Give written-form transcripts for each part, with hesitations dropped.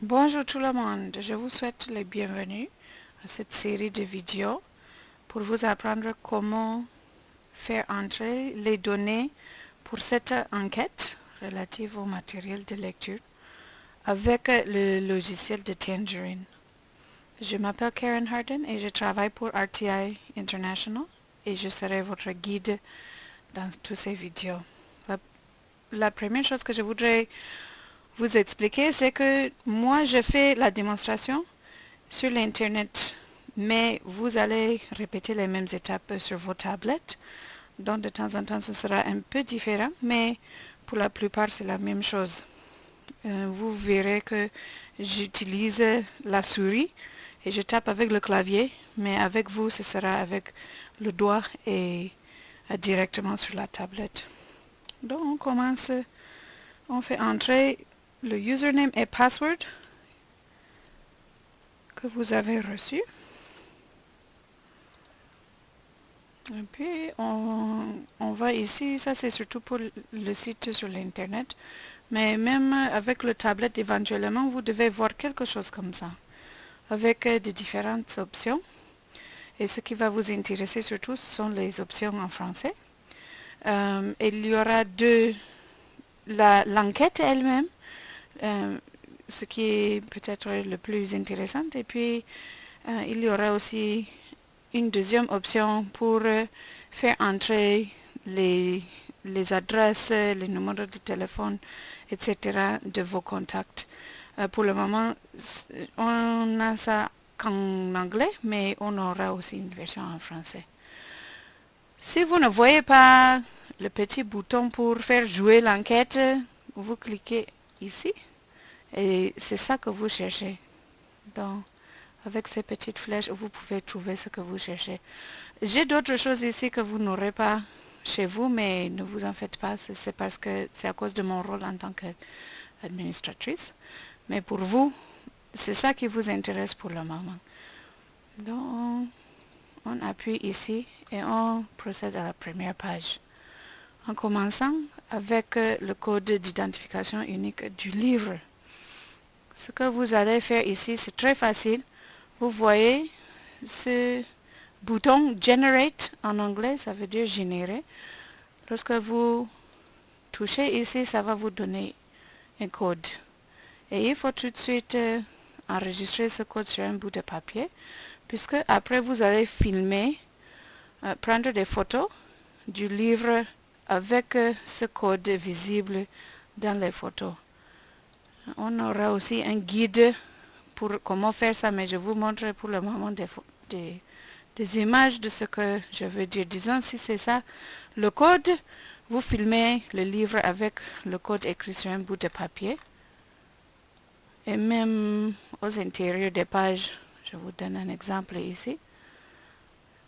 Bonjour tout le monde, je vous souhaite les bienvenus à cette série de vidéos pour vous apprendre comment faire entrer les données pour cette enquête relative au matériel de lecture avec le logiciel de Tangerine. Je m'appelle Karen Harden et je travaille pour RTI International et je serai votre guide dans toutes ces vidéos. La première chose que je voudrais vous expliquer, c'est que moi je fais la démonstration sur l'Internet, mais vous allez répéter les mêmes étapes sur vos tablettes. Donc de temps en temps, ce sera un peu différent, mais pour la plupart, c'est la même chose. Vous verrez que j'utilise la souris et je tape avec le clavier, mais avec vous, ce sera avec le doigt et directement sur la tablette. Donc on commence, on fait entrer le username et password que vous avez reçu. Et puis, on va ici, ça c'est surtout pour le site sur l'Internet, mais même avec le tablette, éventuellement, vous devez voir quelque chose comme ça, avec des différentes options. Et ce qui va vous intéresser surtout, ce sont les options en français. Il y aura l'enquête elle-même, ce qui est peut-être le plus intéressant, et puis il y aura aussi une deuxième option pour faire entrer les adresses, les numéros de téléphone, etc. de vos contacts. Pour le moment, on a ça qu'en anglais, mais on aura aussi une version en français. Si vous ne voyez pas le petit bouton pour faire jouer l'enquête, vous cliquez ici et c'est ça que vous cherchez. Donc, avec ces petites flèches, vous pouvez trouver ce que vous cherchez. J'ai d'autres choses ici que vous n'aurez pas chez vous, mais ne vous en faites pas, c'est parce que c'est à cause de mon rôle en tant qu'administratrice. Mais pour vous, c'est ça qui vous intéresse pour le moment. Donc, on appuie ici et on procède à la première page. En commençant avec le code d'identification unique du livre. Ce que vous allez faire ici, c'est très facile. Vous voyez ce bouton Generate en anglais, ça veut dire générer. Lorsque vous touchez ici, ça va vous donner un code. Et il faut tout de suite enregistrer ce code sur un bout de papier, puisque après vous allez filmer, prendre des photos du livre avec ce code visible dans les photos. On aura aussi un guide pour comment faire ça, mais je vous montre pour le moment des images de ce que je veux dire. Disons si c'est ça le code, vous filmez le livre avec le code écrit sur un bout de papier. Et même aux intérieurs des pages, je vous donne un exemple ici.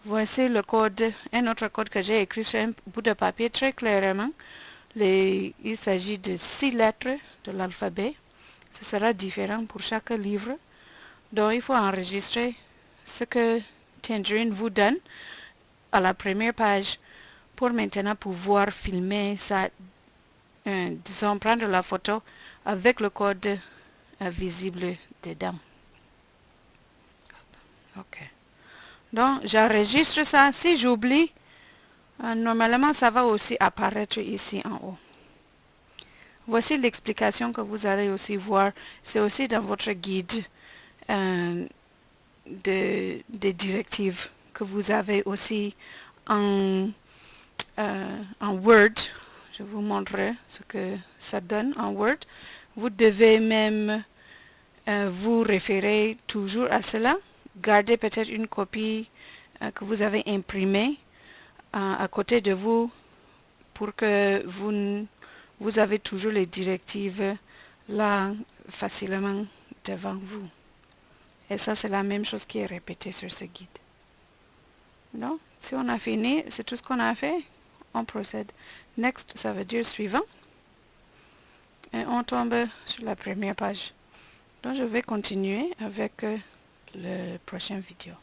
Voici le code, un autre code que j'ai écrit sur un bout de papier très clairement. Il s'agit de 6 lettres de l'alphabet. Ce sera différent pour chaque livre. Donc il faut enregistrer ce que Tangerine vous donne à la première page pour maintenant pouvoir filmer ça, disons prendre la photo avec le code visible dedans. Ok. Donc j'enregistre ça. Si j'oublie, normalement ça va aussi apparaître ici en haut. Voici l'explication que vous allez aussi voir. C'est aussi dans votre guide des directives que vous avez aussi en Word. Je vous montrerai ce que ça donne en Word. Vous devez même vous référer toujours à cela. Gardez peut-être une copie que vous avez imprimée à côté de vous pour que vous avez toujours les directives là facilement devant vous. Et ça, c'est la même chose qui est répétée sur ce guide. Donc, si on a fini, c'est tout ce qu'on a fait, on procède. Next, ça veut dire suivant. Et on tombe sur la première page. Donc, je vais continuer avec le prochain vidéo.